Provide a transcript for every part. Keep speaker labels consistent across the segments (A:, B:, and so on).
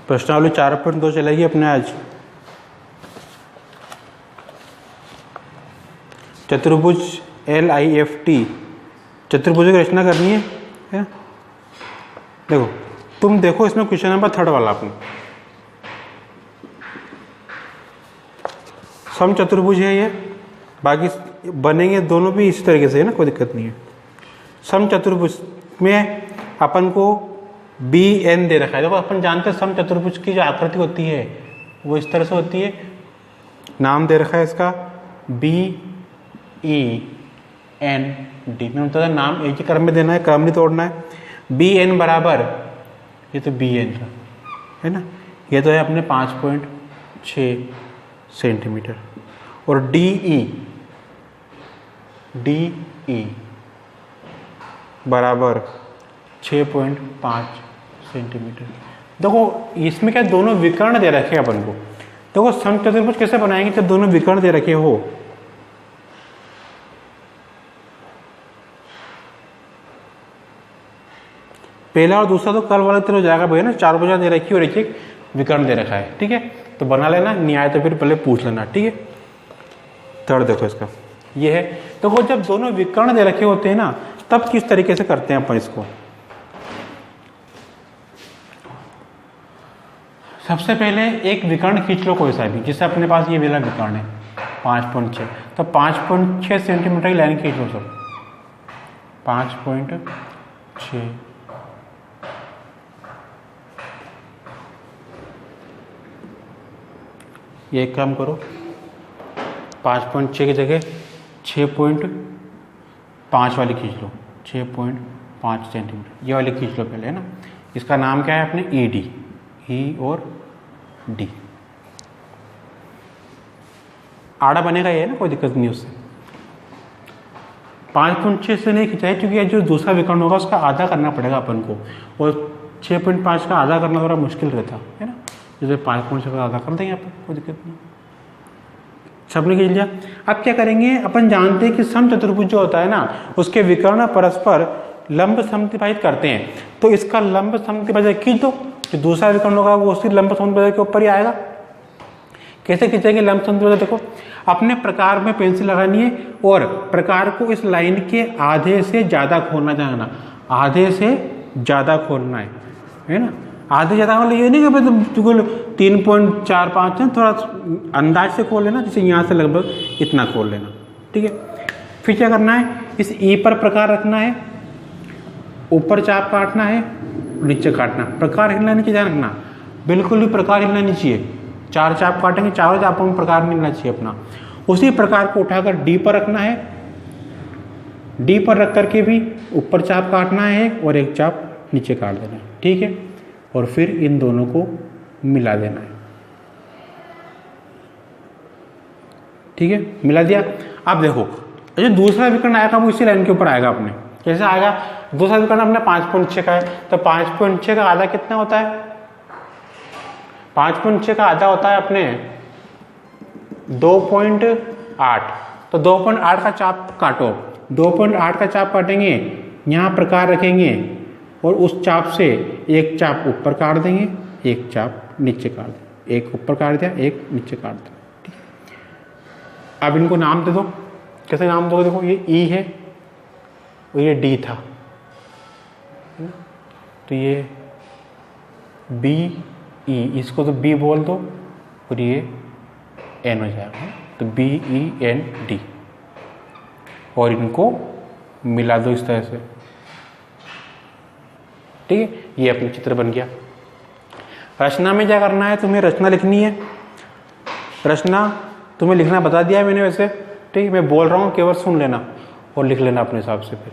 A: प्रश्नावली 4.2 चलेगी अपने आज। चतुर्भुज LIFT चतुर्भुज की रचना करनी है। देखो तुम देखो इसमें क्वेश्चन नंबर 3 वाला अपने सम चतुर्भुज है ये, बाकी बनेंगे दोनों भी इसी तरीके से है ना, कोई दिक्कत नहीं है। सम चतुर्भुज में अपन को BN दे रखा है। देखो अपन जानते हैं सम चतुर्भुज की जो आकृति होती है वो इस तरह से होती है, नाम दे रखा है इसका BEND। मैंने बताया नाम एक ही क्रम में देना है, क्रम नहीं तोड़ना है। BN बराबर, ये तो BN है ना, ये तो है अपने 5.6 सेंटीमीटर, और DE बराबर 6.5 सेंटीमीटर। देखो इसमें क्या दोनों विकर्ण दे रखे हैं अपन को। देखो सम चतुर्भुज कैसे बनाएंगे जब दोनों विकर्ण दे रखे हो। पहला और दूसरा तो कल वाले तरह हो जाएगा भैया ना, 4 भुजा दे रखी और एक विकर्ण दे रखा है, ठीक है। तो बना लेना, नहीं आए तो फिर पहले पूछ लेना, ठीक है। थर्ड देखो इसका ये है। देखो जब दोनों विकर्ण दे रखे होते हैं ना तब किस तरीके से करते हैं अपन इसको। सबसे पहले एक विकर्ण खींच लो कोई सा भी, जिससे अपने पास ये वाला विकर्ण है 5.6, तो 5.6 सेंटीमीटर की लाइन खींच लो सर। 5.6 ये एक काम करो, 5.6 की जगह 6.5 वाली खींच लो, 6.5 सेंटीमीटर ये वाली खींच लो पहले, है ना। इसका नाम क्या है अपने ED, E और D। आड़ा बनेगा ये ना, कोई दिक्कत नहीं उससे। 5.6 से नहीं खिंचाई क्योंकि जो दूसरा विकर्ण होगा उसका आधा करना पड़ेगा अपन को, और 6.5 का आधा करना थोड़ा मुश्किल रहता है ना। जैसे 5.6 का आधा कर देंगे अपन, कोई दिक्कत नहीं। सबने खींच लिया। अब क्या करेंगे, अपन जानते हैं कि सम चतुर्भुज जो होता है ना उसके विकर्ण परस्पर लंब समद्विभाजित करते हैं। तो इसका लंब समद्विभाजक खींच दो, जो दूसरा विकर्ण होगा वो उसी लंब समद्विभाजक के ऊपर ही आएगा। कैसे खींचेंगे लंब समद्विभाजक? देखो अपने प्रकार में पेंसिल लगानी है और प्रकार को इस लाइन के आधे से ज्यादा खोलना चाहना, आधे से ज्यादा खोलना है ना। आधे ज्यादा मतलब ये नहीं कि बिल्कुल 3.45 है, थोड़ा अंदाज से खोल लेना, जैसे यहाँ से लगभग इतना खोल लेना, ठीक है। फिर क्या करना है, इस E पर प्रकार रखना है, ऊपर चाप काटना है, नीचे काटना। प्रकार हिलना नहीं चाहिए, ध्यान रखना, बिल्कुल भी प्रकार हिलना नहीं चाहिए। 4 चाप काटेंगे, चारों चापों में प्रकार नहीं हिलना चाहिए अपना। उसी प्रकार को उठाकर D पर रखना है, D पर रख करके भी ऊपर चाप काटना है और एक चाप नीचे काट देना है, ठीक है। और फिर इन दोनों को मिला देना है, ठीक है। मिला दिया। अब देखो जो दूसरा विकर्ण आएगा वो इसी लाइन के ऊपर आएगा अपने। कैसे आएगा? दूसरा विकर्ण अपने 5.6 का है, तो 5.6 का आधा कितना होता है? 5.6 का आधा होता है अपने 2.8। तो 2.8 का चाप काटो, 2.8 का चाप काटेंगे, यहाँ प्रकार रखेंगे और उस चाप से एक चाप ऊपर काट देंगे, एक चाप नीचे काट देंगे। एक ऊपर काट दिया, एक नीचे काट दिया, ठीक है। अब इनको नाम दे दो। कैसे नाम दोगे? देखो ये E है और ये D था, तो ये BE, इसको तो B बोल दो और ये N हो जाएगा, तो BEND। और इनको मिला दो इस तरह से, ठीक है। ये अपना चित्र बन गया। रचना में क्या करना है, तुम्हें रचना लिखनी है। रचना तुम्हें लिखना बता दिया है मैंने वैसे, ठीक है। मैं बोल रहा हूँ, केवल सुन लेना और लिख लेना अपने हिसाब से। फिर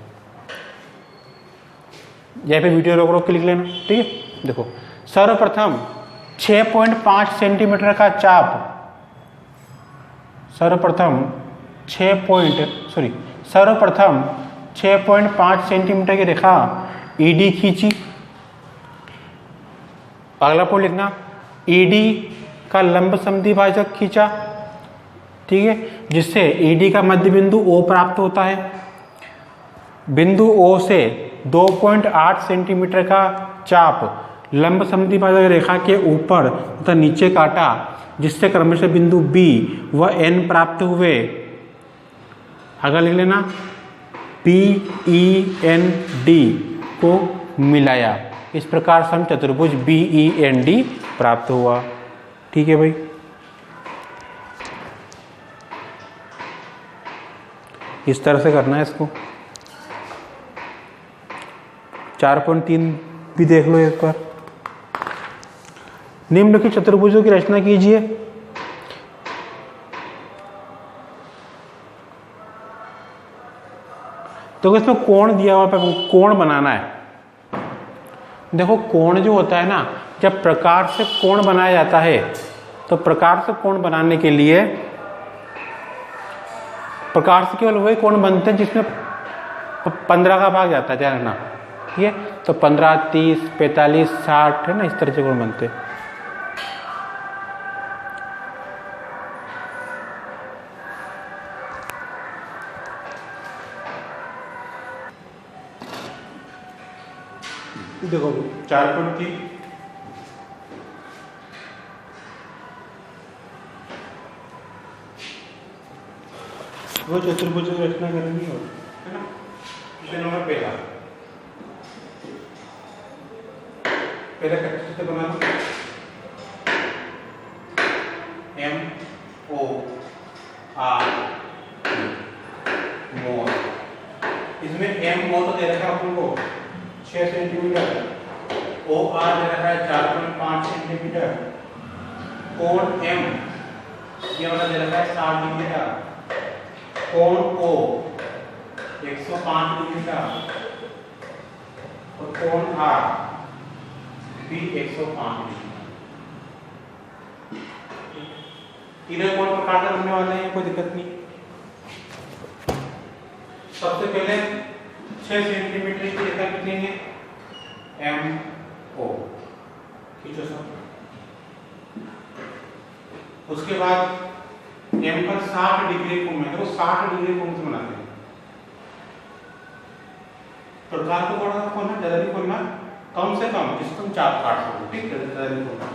A: या फिर वीडियो रोक रोक के लिख लेना, ठीक है। देखो सर्वप्रथम 6.5 सेंटीमीटर का चाप, सर्वप्रथम 6.5 सेंटीमीटर की रेखा ED खींची। अगला पॉइंट लिखना, ED का लंब समद्विभाजक खींचा, ठीक है, जिससे ED का मध्य बिंदु O प्राप्त होता है। बिंदु O से 2.8 सेंटीमीटर का चाप लंब समद्विभाजक रेखा के ऊपर तथा नीचे काटा, जिससे क्रमशः बिंदु B व N प्राप्त हुए। आगे लिख लेना, BEND को मिलाया। इस प्रकार सम चतुर्भुज BEND प्राप्त हुआ। ठीक है भाई, इस तरह से करना है इसको। 4.3 भी देख लो एक बार। निम्नलिखित चतुर्भुजों की रचना कीजिए। तो इसमें कोण दिया हुआ है, कोण बनाना है। देखो कोण जो होता है ना, जब प्रकार से कोण बनाया जाता है तो प्रकार से कोण बनाने के लिए प्रकार से केवल वही कोण बनते हैं जिसमें 15 का भाग जाता है, ध्यान रखना। ठीक है, तो 15, 30, 45, 60 है ना, इस तरह से कोण बनते हैं। देखो 4.3 वो चतुर्भुज की रचना करनी हो, है ना। क्वेश्चन नंबर पहला कैसे से बना लो, MOR मोर। इसमें MO तो दे रखा है अपन को 6 सेंटीमीटर, OR दे रखा है 4.5 सेंटीमीटर, कोण M ये वाला दे रखा है 60 डिग्री का, कोण O 105 डिग्री का और कोण R भी 105 डिग्री का। तीनों कोण प्रकार से बनने वाले हैं, कोई दिक्कत नहीं। सबसे पहले 6 सेंटीमीटर की रेखा खींचेंगे, MO खींचो सब। उसके बाद M पर 60 डिग्री कोण है, तो 60 डिग्री कोण से बनाते हैं। प्रकार को कोण खोलना, ज्यादा नहीं खोलना, कम से कम जिस तुम चाप काट सको, ठीक है, ज्यादा नहीं खोलना।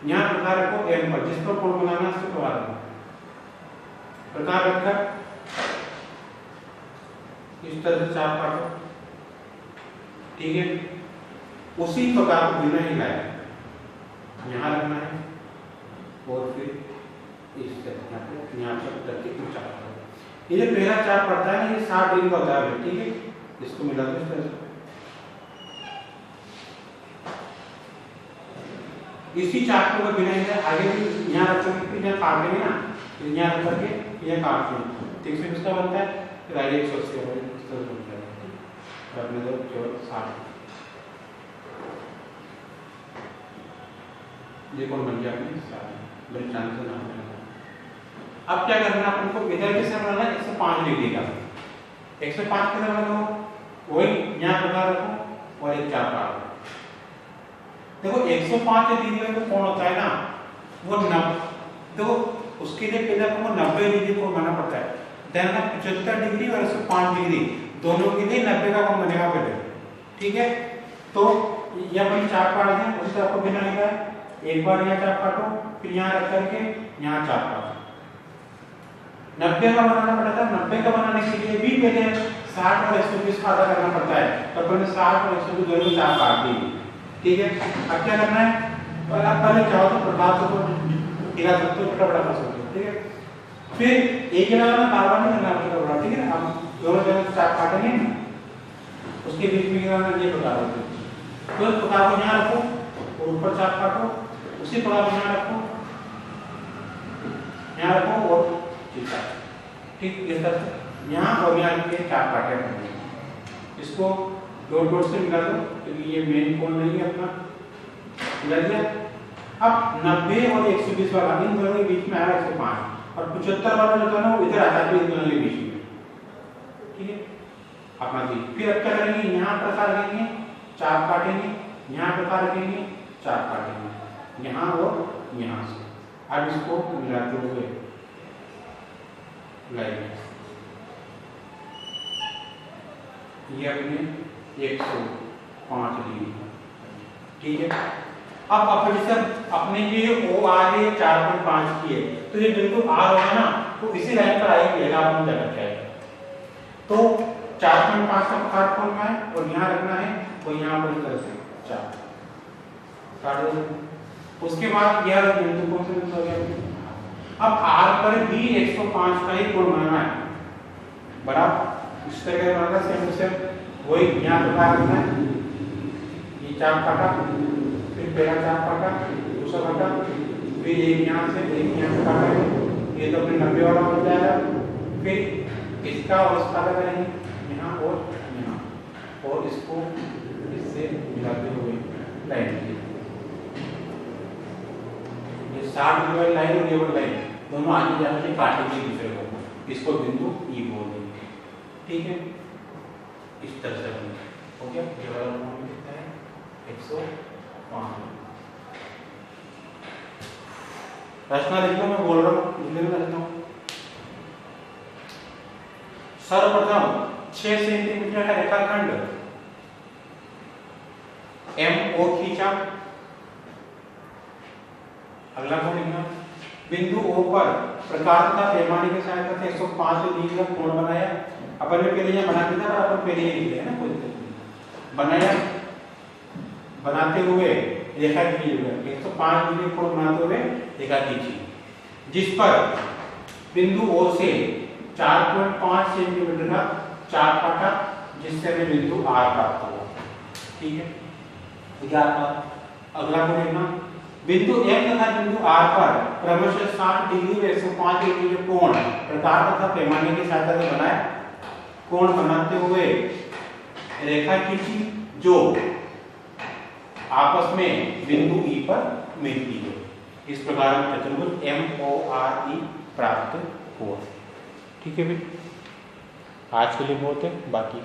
A: यहाँ प्रकार रखो M पर, जिस पर कोण बनाना है उसके प्रकार रखो। प्रकार रखकर इस तरह से चाप काटो, ठीक है। उसी प्रकार को बिना हिलाए यहाँ रखना है और फिर इस तरह यहाँ पर करके चाप करो। ये जो पहला चाप पड़ता है ना, ये 60 डिग्री का होता है, ठीक है। इसको मिला दो इस तरह से। इसी चाप को बिना हिलाए आगे भी यहाँ रखोगे, फिर यहाँ काट देंगे ना, यहाँ रख करके यहाँ काट देंगे, ठीक है। इसका बनता है फिर आगे 180 इस तरह बनता है। अपने दो केवल 60 ये कौन बन गया अपने 60 बड़े चांस से नाम। अब क्या करना है अपन को, इधर के से बनाना है 105 डिग्री का। 105 के तरह बनाओ, वही यहाँ प्रकार रखो और एक चाप काटो। देखो 105 डिग्री का जो कोण होता है ना, वो 90, तो उसके लिए पहले आपको 90 डिग्री कोण बनाना पड़ता है। ध्यान रखना 75 डिग्री और 105 डिग्री दोनों के लिए 90 का कोण बनेगा पहले, ठीक है। तो ये अपन चाप काट दें, उस तरह को बिना लिखा है। एक बार यहाँ चाप काटो, फिर यहाँ रख करके यहाँ चाप काटो। 90 का बनाना पड़ता है। 90 का बनाने के लिए भी पहले 60 और 120 का आधा करना पड़ता है, तो अपन 60 और 120 दोनों चाप काट दी, ठीक है। अब क्या करना है, और आप पहले चाहो तो प्रभाव से हिला सकते हो, फटाफट कर सकते हो, ठीक है। फिर एक ही लगाना, बार-बार नहीं करना फटाफट, ठीक है। हम दोनों जगह चाप काटेंगे ना, उसके बीच में ये प्रकार होता है। तो इस प्रकार को यहाँ रखो और ऊपर चाप काटो, उसी प्रकार को यहाँ रखो, यहाँ रखो और ठीक इस तरह से यहाँ और यहाँ के चाप काटे हैं। इसको डॉट डॉट से मिला दो, क्योंकि ये मेन कोण नहीं है अपना, मिला दिया। अब 90 और 120 वाला इन दोनों के बीच में आया 105 और 75 वाला जो था ना वो इधर आता है इन दोनों के बीच में, ठीक है। अपना दी फिर अब क्या करेंगे, यहाँ प्रकार रखेंगे, चाप काटेंगे, यहाँ प्रकार रखेंगे, चाप काटेंगे, यहाँ और यहाँ से। अब इसको मिलाते हुए लाइए, ये अपने 105 डिग्री ठीक है। अब जैसे अपने ये ओ आर है 4.5 की है, तो ये बिंदु आर होगा ना, तो इसी लाइन पर आई जाएगा अपन जगह क्या है। तो 4.5 का प्रकार कौन है और यहाँ रखना है, तो यहाँ पर इधर से 4 काट दो। उसके बाद यह बिंदु कौन सा बिंदु हो गया। अब आर पर भी 105 का ही कोण बनाना है, बराबर इस तरह का बनाना सेम टू सेम। वही यहाँ प्रकार रखना है, ये 4 काटा, फिर पहला 4 काटा, दूसरा काटा, फिर एक यहाँ से काटा है, ये तो अपने 90 वाला बन जाएगा। फिर इसका और इसका अलग करेंगे, यहाँ और इसको इससे मिलाते हुए लाइन, ये 60 डिग्री वाली लाइन और ये वाली लाइन दोनों आगे जाकर काटेंगे एक दूसरे को, इसको बिंदु ई बोल देंगे। ठीक है, इस तरह से हो गया। ये वाला कोण कितना है 105। रचना देख लो, मैं बोल रहा हूँ। सर्वप्रथम 6 सेंटीमीटर का रेखाखंड MO खींचा। अगला कोण लिखना, बिंदु O पर प्रकार तथा पैमाने की सहायता से 105 डिग्री का कोण बनाया। अपन ने पहले यहाँ बना दिया था, अपन पहले ही लिखे है ना, कोई दिक्कत नहीं। बनाया, बनाते हुए रेखा खींची, 105 डिग्री कोण बनाते हुए रेखा खींची, जिस पर बिंदु O से 4.5 सेंटीमीटर का 4 काटा, जिससे हमें बिंदु R प्राप्त हुआ। ठीक है, अगला को देखना, बिंदु M तथा बिंदु R पर क्रमशः 60 डिग्री और 105 डिग्री के कोण प्रकार तथा पैमाने की सहायता से बनाए, कोण बनाते हुए रेखा खींची जो आपस में बिंदु E पर मिलती है। इस प्रकार हम चतुर्भुज MORE प्राप्त हुआ। ठीक है भाई, आज के लिए बहुत है, बाकी